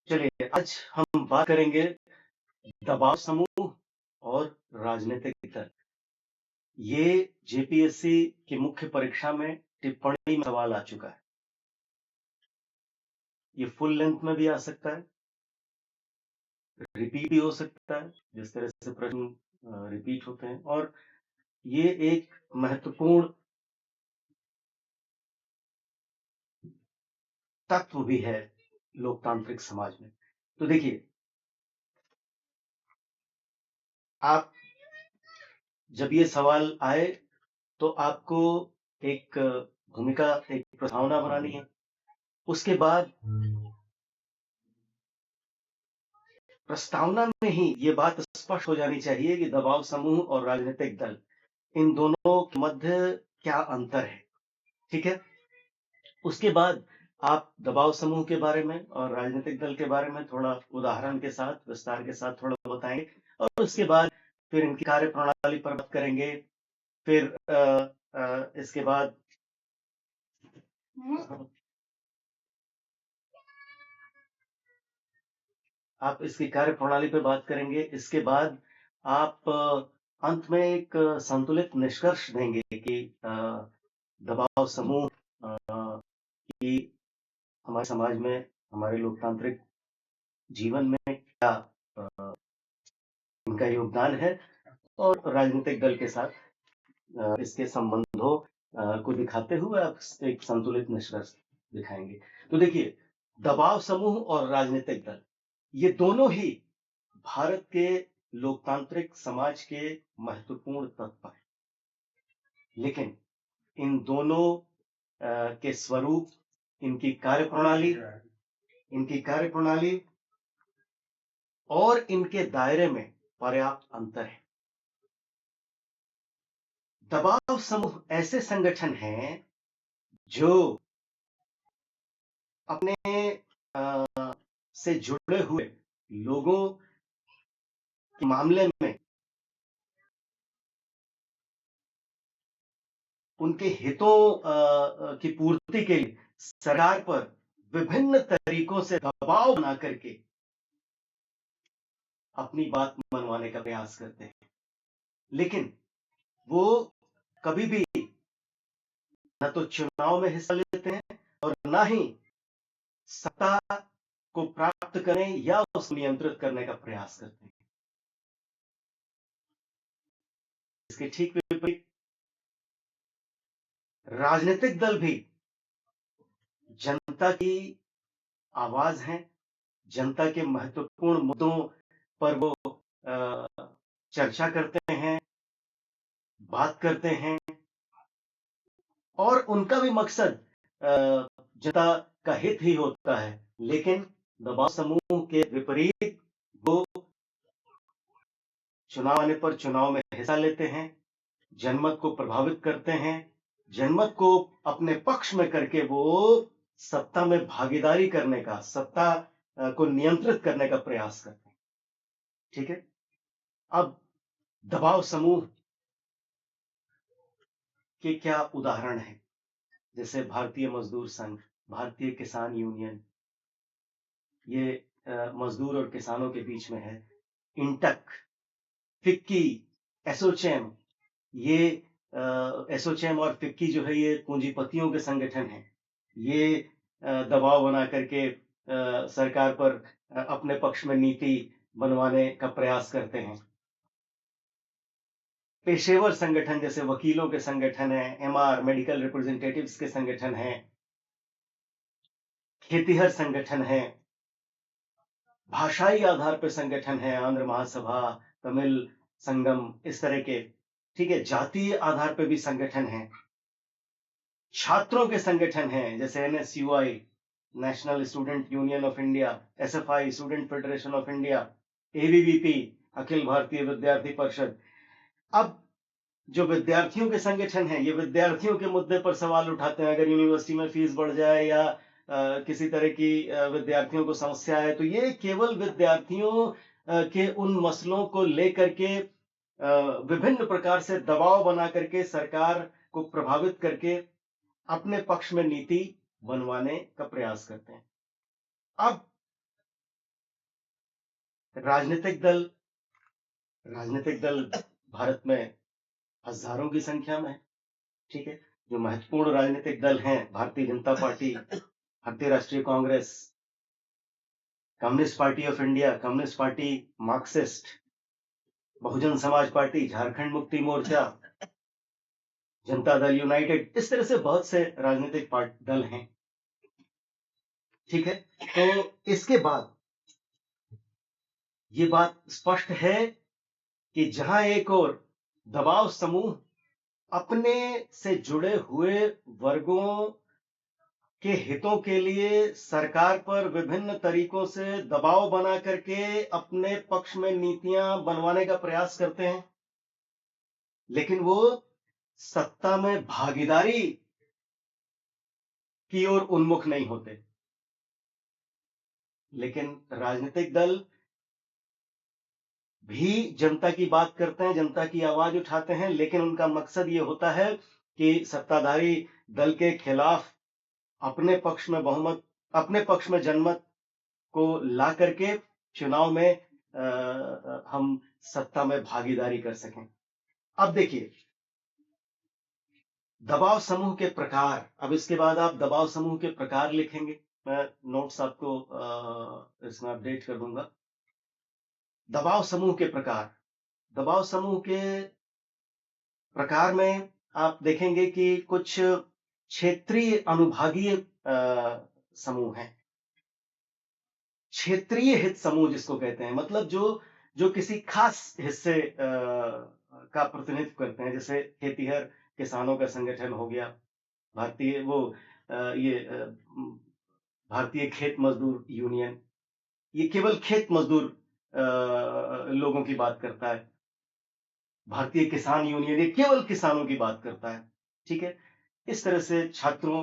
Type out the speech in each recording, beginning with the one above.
चलिए, आज हम बात करेंगे दबाव समूह और राजनीतिक दल। ये जेपीएससी की मुख्य परीक्षा में टिप्पणी में सवाल आ चुका है। ये फुल लेंथ में भी आ सकता है, रिपीट भी हो सकता है, जिस तरह से प्रश्न रिपीट होते हैं, और ये एक महत्वपूर्ण तत्व भी है लोकतांत्रिक समाज में। तो देखिए, आप जब ये सवाल आए तो आपको एक भूमिका, एक प्रस्तावना बनानी है। उसके बाद प्रस्तावना में ही ये बात स्पष्ट हो जानी चाहिए कि दबाव समूह और राजनीतिक दल, इन दोनों के मध्य क्या अंतर है। ठीक है? उसके बाद आप दबाव समूह के बारे में और राजनीतिक दल के बारे में थोड़ा उदाहरण के साथ, विस्तार के साथ थोड़ा बताएंगे, और उसके बाद फिर इनकी कार्यप्रणाली पर बात करेंगे। फिर इसके बाद आप इसकी कार्यप्रणाली पे बात करेंगे। इसके बाद आप अंत में एक संतुलित निष्कर्ष देंगे कि दबाव समूह की हमारे समाज में, हमारे लोकतांत्रिक जीवन में क्या इनका योगदान है, और राजनीतिक दल के साथ इसके संबंधों को दिखाते हुए आप एक संतुलित निष्कर्ष दिखाएंगे। तो देखिए, दबाव समूह और राजनीतिक दल, ये दोनों ही भारत के लोकतांत्रिक समाज के महत्वपूर्ण तत्व हैं। लेकिन इन दोनों के स्वरूप, इनकी कार्यप्रणाली, और इनके दायरे में पर्याप्त अंतर है। दबाव समूह ऐसे संगठन हैं जो अपने से जुड़े हुए लोगों के मामले में उनके हितों की पूर्ति के लिए सरकार पर विभिन्न तरीकों से दबाव बना करके अपनी बात मनवाने का प्रयास करते हैं। लेकिन वो कभी भी न तो चुनाव में हिस्सा लेते हैं और ना ही सत्ता को प्राप्त करें या उसको नियंत्रित करने का प्रयास करते हैं। इसके ठीक विपरीत राजनीतिक दल भी जनता की आवाज हैं। जनता के महत्वपूर्ण मुद्दों पर वो चर्चा करते हैं, बात करते हैं, और उनका भी मकसद जनता का हित ही होता है। लेकिन दबाव समूह के विपरीत वो चुनाव आने पर चुनाव में हिस्सा लेते हैं, जनमत को प्रभावित करते हैं, जनमत को अपने पक्ष में करके वो सत्ता में भागीदारी करने का, सत्ता को नियंत्रित करने का प्रयास करते हैं। ठीक है? अब दबाव समूह के क्या उदाहरण हैं? जैसे भारतीय मजदूर संघ, भारतीय किसान यूनियन, ये मजदूर और किसानों के बीच में है। इंटक, फिक्की, एसोचैम, ये एसोचैम और फिक्की जो है ये पूंजीपतियों के संगठन हैं। ये दबाव बना करके सरकार पर अपने पक्ष में नीति बनवाने का प्रयास करते हैं। पेशेवर संगठन जैसे वकीलों के संगठन हैं, एमआर, मेडिकल रिप्रेजेंटेटिव्स के संगठन हैं, खेतीहर संगठन हैं, भाषाई आधार पर संगठन है, आंध्र महासभा, तमिल संगम, इस तरह के। ठीक है? जातीय आधार पर भी संगठन हैं। छात्रों के संगठन हैं जैसे NSUI, national student union of India, SFI, student federation of India, ABVP, Akhil Bharatiya Vidyarthi परिषद। अब जो विद्यार्थियों के संगठन हैं, ये विद्यार्थियों के मुद्दे पर सवाल उठाते हैं। अगर यूनिवर्सिटी में फीस बढ़ जाए या किसी तरह की विद्यार्थियों को समस्या है, तो ये केवल विद्यार्थियों के उन मसलों को लेकर के विभिन्न प्रकार से दबाव बना करके सरकार को प्रभावित करके अपने पक्ष में नीति बनवाने का प्रयास करते हैं। अब राजनीतिक दल भारत में हजारों की संख्या में है, ठीक है। जो महत्वपूर्ण राजनीतिक दल हैं, Bharatiya Janata party, Bharatiya Rashtriya Congress, communist party of India, communist party marxist, Bahujan Samaj party, Jharkhand Mukti Morcha, Janata Dal United, इस तरह से बहुत से राजनीतिक दल हैं, ठीक है। तो इसके बाद ये बात स्पष्ट है कि जहां एक और दबाव समूह अपने से जुड़े हुए वर्गों के हितों के लिए सरकार पर विभिन्न तरीकों से दबाव बना करके अपने पक्ष में नीतियां बनवाने का प्रयास करते हैं, लेकिन वो सत्ता में भागीदारी की ओर उन्मुख नहीं होते। लेकिन राजनीतिक दल भी जनता की बात करते हैं, जनता की आवाज उठाते हैं, लेकिन उनका मकसद ये होता है कि सत्ताधारी दल के खिलाफ अपने पक्ष में बहुमत, अपने पक्ष में जनमत को ला करके चुनाव में हम सत्ता में भागीदारी कर सकें। अब देखिए दबाव समूह के प्रकार, अब इसके बाद आप दबाव समूह के प्रकार लिखेंगे, मैं नोट्स आपको इसमें अपडेट कर दूंगा। दबाव समूह के प्रकार, दबाव समूह के प्रकार में आप देखेंगे कि कुछ क्षेत्रीय अनुभागीय समूह हैं। क्षेत्रीय हित समूह जिसको कहते हैं, मतलब जो किसी खास हिस्से का प्रतिनिधित्व करते हैं, जैसे खेतीहर किसानों का संगठन हो गया, भारतीय भारतीय खेत मजदूर यूनियन, ये केवल खेत मजदूर लोगों की बात करता है। भारतीय किसान यूनियन ये केवल किसानों की बात करता है, ठीक है। इस तरह से छात्रों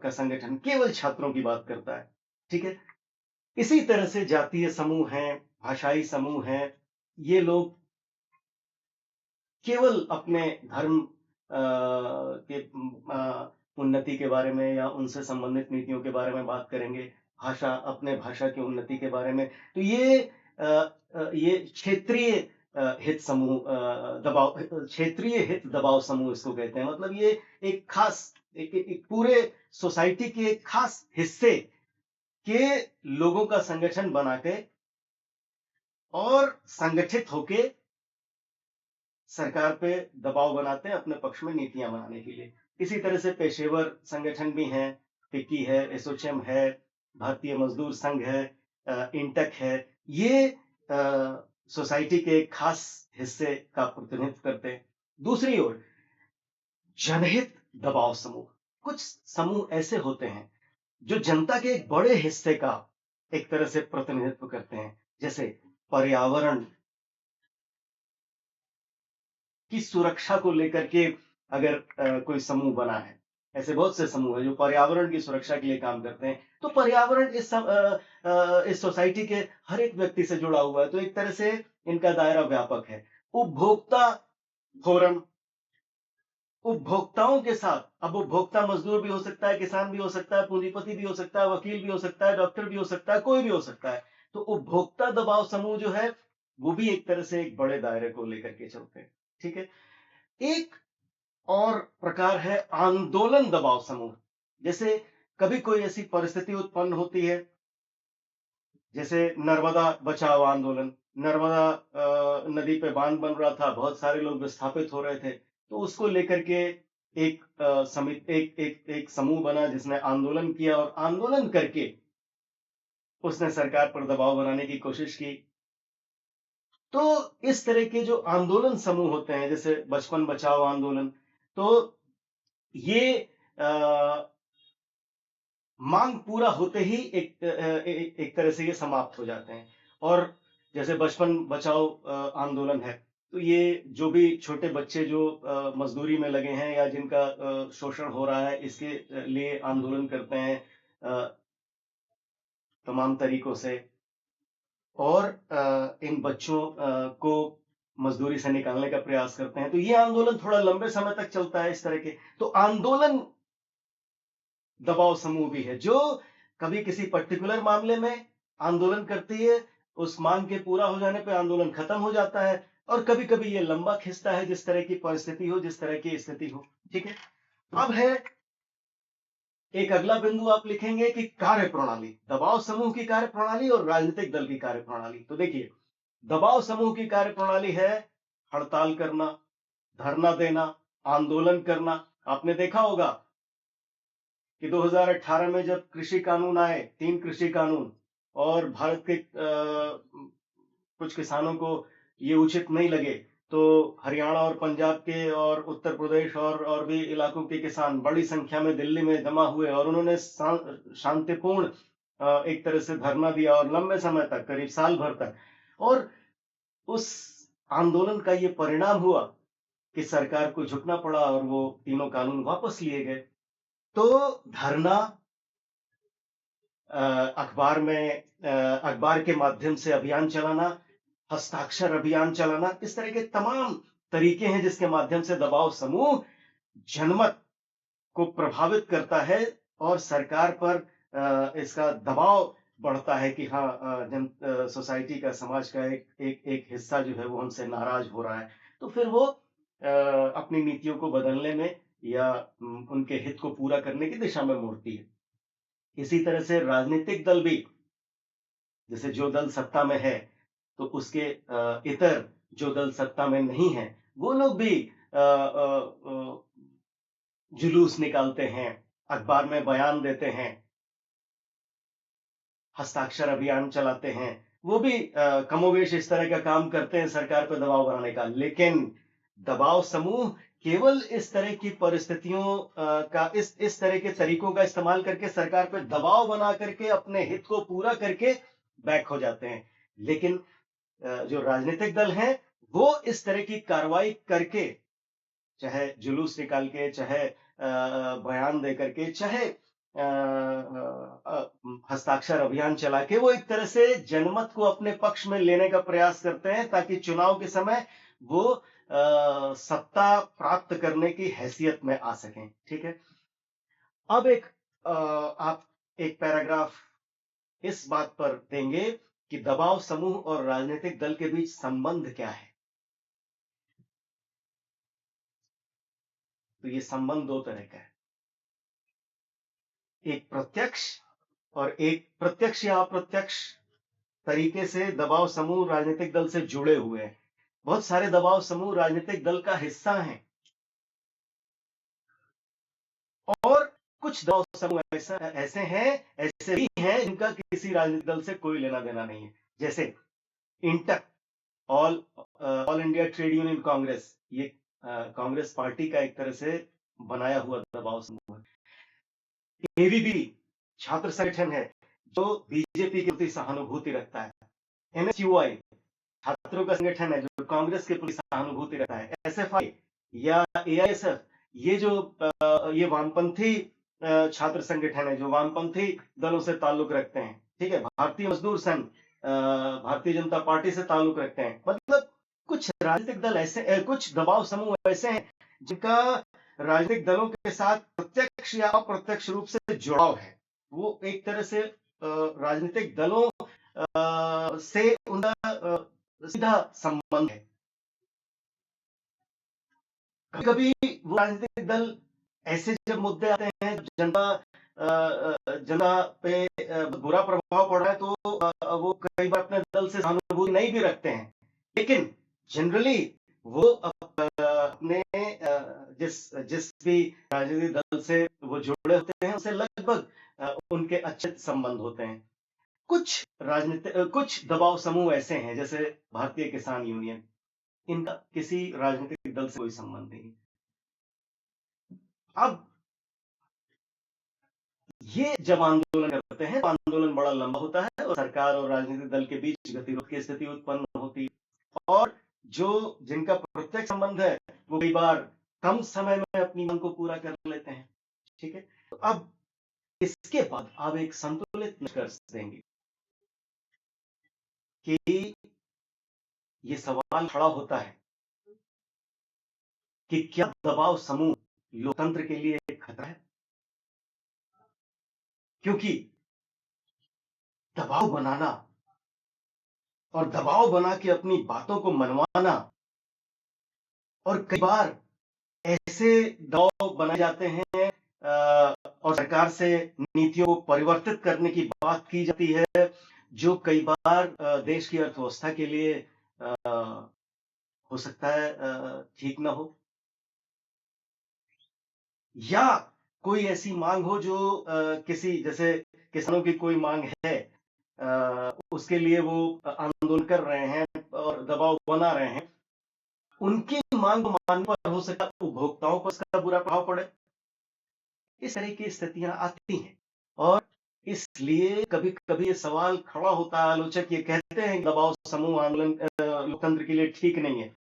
का संगठन केवल छात्रों की बात करता है, ठीक है। इसी तरह से जातीय समूह हैं, भाषाई समूह हैं, ये लोग केवल अपने धर्म के उन्नति के बारे में या उनसे संबंधित नीतियों के बारे में बात करेंगे, अपने भाषा की उन्नति के बारे में। तो ये क्षेत्रीय हित समूह दबाव, क्षेत्रीय हित दबाव समूह इसको कहते हैं। मतलब ये एक खास एक पूरे सोसाइटी के एक खास हिस्से के लोगों का संगठन बनाते और संगठित होके सरकार पे दबाव बनाते हैं अपने पक्ष में नीतियां बनाने के लिए। इसी तरह से पेशेवर संगठन भी हैं, फिक्की है, एसोचैम है, भारतीय मजदूर संघ है, इंटक है। ये सोसाइटी के एक खास हिस्से का प्रतिनिधित्व करते हैं। दूसरी ओर जनहित दबाव समूह, कुछ समूह ऐसे होते हैं जो जनता के एक बड़े हिस्से का एक तरह से प्रतिनिधित्व करते हैं, जैसे पर्यावरण की सुरक्षा को लेकर के अगर कोई समूह बना है, ऐसे बहुत से समूह हैं जो पर्यावरण की सुरक्षा के लिए काम करते हैं। तो पर्यावरण इस सोसाइटी के हर एक व्यक्ति से जुड़ा हुआ है, तो एक तरह से इनका दायरा व्यापक है। उपभोक्ता फोरम, उपभोक्ताओं के साथ, अब उपभोक्ता मजदूर भी हो सकता है, किसान भी हो सकता है, पूंजीपति भी हो सकता है, वकील भी हो सकता है, डॉक्टर भी हो सकता है, कोई भी हो सकता है। तो उपभोक्ता दबाव समूह जो है वो भी एक तरह से एक बड़े दायरे को लेकर के चलते हैं, ठीक है। एक और प्रकार है आंदोलन दबाव समूह। जैसे कभी कोई ऐसी परिस्थिति उत्पन्न होती है, जैसे नर्मदा बचाओ आंदोलन, नर्मदा नदी पे बांध बन रहा था, बहुत सारे लोग विस्थापित हो रहे थे, तो उसको लेकर के एक समूह बना जिसने आंदोलन किया और आंदोलन करके उसने सरकार पर दबाव बनाने की कोशिश की। तो इस तरह के जो आंदोलन समूह होते हैं, जैसे बचपन बचाओ आंदोलन, तो ये मांग पूरा होते ही एक तरह से ये समाप्त हो जाते हैं। और जैसे बचपन बचाओ आंदोलन है, तो ये जो भी छोटे बच्चे जो मजदूरी में लगे हैं या जिनका शोषण हो रहा है, इसके लिए आंदोलन करते हैं तमाम तरीकों से, और इन बच्चों को मजदूरी से निकालने का प्रयास करते हैं। तो ये आंदोलन थोड़ा लंबे समय तक चलता है इस तरह के। तो आंदोलन दबाव समूह भी है जो कभी किसी पर्टिकुलर मामले में आंदोलन करती है उस मांग के पूरा हो जाने पे आंदोलन खत्म हो जाता है और कभी-कभी ये लंबा खिंचता है जिस तरह की परिस्थिति हो, जिस तरह की स्थिति हो। ठीक है? अब है एक अगला बिंदु आप लिखेंगे कि कार्यप्रणाली, दबाव समूह की कार्यप्रणाली और राजनीतिक दल की कार्यप्रणाली। तो देखिए, दबाव समूह की कार्यप्रणाली है हड़ताल करना, धरना देना, आंदोलन करना। आपने देखा होगा कि 2018 में जब कृषि कानून आए, 3 कृषि कानून और भारत के कुछ किसानों को ये उचित नहीं लगे, तो हरियाणा और पंजाब के और उत्तर प्रदेश और भी इलाकों के किसान बड़ी संख्या में दिल्ली में जमा हुए और उन्होंने शांतिपूर्ण एक तरह से धरना दिया और लंबे समय तक, करीब साल भर तक। और उस आंदोलन का ये परिणाम हुआ कि सरकार को झुकना पड़ा और वो तीनों कानून वापस लिए गए। तो धरना अखबार के माध्यम से अभियान चलाना, हस्ताक्षर अभियान चलाना, इस तरह के तमाम तरीके हैं जिसके माध्यम से दबाव समूह जनमत को प्रभावित करता है और सरकार पर इसका दबाव बढ़ता है कि हाँ, सोसाइटी का, समाज का एक हिस्सा जो है वो हमसे नाराज हो रहा है। तो फिर वो अपनी नीतियों को बदलने में या उनके हित को पूरा करने की दिशा में मुड़ती है। इसी तरह से राजनीतिक दल भी, जैसे जो दल सत्ता में है, तो उसके इतर जो दल सत्ता में नहीं है, वो लोग भी जुलूस निकालते हैं, अखबार में बयान देते हैं, हस्ताक्षर अभियान चलाते हैं। वो भी कमोवेश इस तरह का काम करते हैं सरकार पर दबाव बनाने का। लेकिन दबाव समूह केवल इस तरह की परिस्थितियों का इस तरह के तरीकों का इस्तेमाल करके सरकार पर दबाव बना करके अपने हित को पूरा करके बैक हो जाते हैं। लेकिन जो राजनीतिक दल हैं, वो इस तरह की कार्रवाई करके, चाहे जुलूस निकाल के, चाहे बयान दे करके, चाहे हस्ताक्षर अभियान चला के, वो एक तरह से जनमत को अपने पक्ष में लेने का प्रयास करते हैं ताकि चुनाव के समय वो सत्ता प्राप्त करने की हैसियत में आ सकें। ठीक है? अब आप एक पैराग्राफ इस बात पर देंगे कि दबाव समूह और राजनीतिक दल के बीच संबंध क्या है। तो ये संबंध दो तरह का है, एक प्रत्यक्ष और एक प्रत्यक्ष या अप्रत्यक्ष तरीके से दबाव समूह राजनीतिक दल से जुड़े हुए हैं। बहुत सारे दबाव समूह राजनीतिक दल का हिस्सा हैं और कुछ दबाव समूह ऐसे भी हैं जिनका किसी राजनीतिक दल से कोई लेना देना नहीं है। जैसे INTUC, all India trade union Congress, ये कांग्रेस पार्टी का एक तरह से बनाया हुआ दबाव समूह है। एबीवी छात्र संगठन है जो बीजेपी के प्रति सहानुभूति रखता है। एनएसयूआई छात्रों का संगठन है जो कांग्रेस के प्रति सहानुभूति रखता है। एसएफआई या एआईएसएफ, ये वामपंथी छात्र संगठन है जो वामपंथी दलों से ताल्लुक रखते हैं। ठीक है? भारतीय मजदूर संघ भारतीय जनता पार्टी से ताल्लुक रखते हैं। मतलब कुछ राजनीतिक दल ऐसे, कुछ दबाव समूह ऐसे हैं जिनका राजनीतिक दलों के साथ प्रत्यक्ष या अप्रत्यक्ष रूप से जुड़ाव है। वो एक तरह से राजनीतिक दलों से उनका सीधा संबंध है। कभी वो राजनीतिक दल ऐसे जब मुद्दे आते हैं, जनता पे बुरा प्रभाव पड़ रहा है, तो वो कई बार अपने दल से सहानुभूति नहीं भी रखते हैं। लेकिन जनरली वो अपने जिस जिस भी राजनीतिक दल से वो जुड़े होते हैं, उससे लगभग उनके अच्छे संबंध होते हैं। कुछ दबाव समूह ऐसे हैं, जैसे भारतीय किसान यूनियन, इनका किसी राजनीतिक दल से कोई संबंध नहीं। अब ये जब आंदोलन करते हैं, तो आंदोलन बड़ा लंबा होता है और सरकार और राजनीतिक दल के बीच गतिरोध की स्थिति उत्पन्न होती है और जिनका प्रत्यक्ष संबंध है, वो कई बार कम समय में अपनी मांग को पूरा कर लेते हैं। ठीक है? तो अब इसके बाद आप एक संतुलित निष्कर्ष देंगे कि ये सवाल खड़ा होता है कि क्या दबाव समूह लोकतंत्र के लिए एक खतरा है? क्योंकि दबाव बनाना और दबाव बना के अपनी बातों को मनवाना, और कई बार ऐसे दबाव बनाए जाते हैं और सरकार से नीतियों को परिवर्तित करने की बात की जाती है, जो कई बार देश की अर्थव्यवस्था के लिए हो सकता है ठीक ना हो, या कोई ऐसी मांग हो जो किसी जैसे किसानों की कोई मांग है, उसके लिए वो आंदोलन कर रहे हैं और दबाव बना रहे हैं, उनकी मांग को मानने पर हो सकता है उपभोक्ताओं पर इसका बुरा प्रभाव पड़े। इस तरह की स्थितियां आती हैं, और इसलिए कभी कभी ये सवाल खड़ा होता है, आलोचक ये कहते हैं कि दबाव समूह आंदोलन लोकतंत्र के लिए ठीक नहीं है,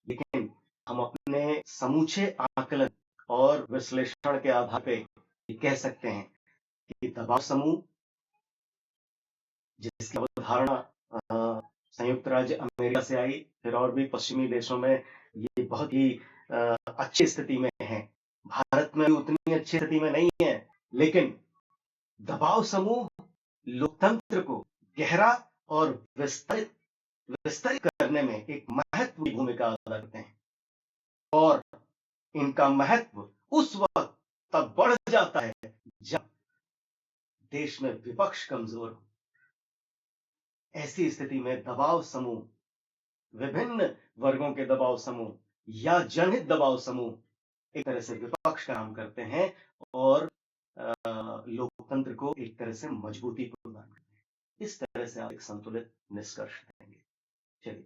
लेकिन हम अपने समूचे आकलन और विश्लेषण के आधार पे ये कह सकते हैं कि दबाव समूह, जिसकी अवधारणा संयुक्त राज्य अमेरिका से आई, फिर और भी पश्चिमी देशों में ये बहुत ही अच्छी स्थिति में है, भारत में भी उतनी अच्छी स्थिति में नहीं है, लेकिन दबाव समूह लोकतंत्र को गहरा और विस्तृत विस्तृत करने में एक महत्वपूर्ण भूमिका अदा करते हैं, और इनका महत्व उस वक्त तब बढ़ जाता है जब देश में विपक्ष कमजोर हो। ऐसी स्थिति में दबाव समूह, विभिन्न वर्गों के दबाव समूह या जनहित दबाव समूह एक तरह से विपक्ष का काम करते हैं, और लोकतंत्र को एक तरह से मजबूती प्रदान करते हैं। इस तरह से आप एक संतुलित निष्कर्ष देंगे। चलिए।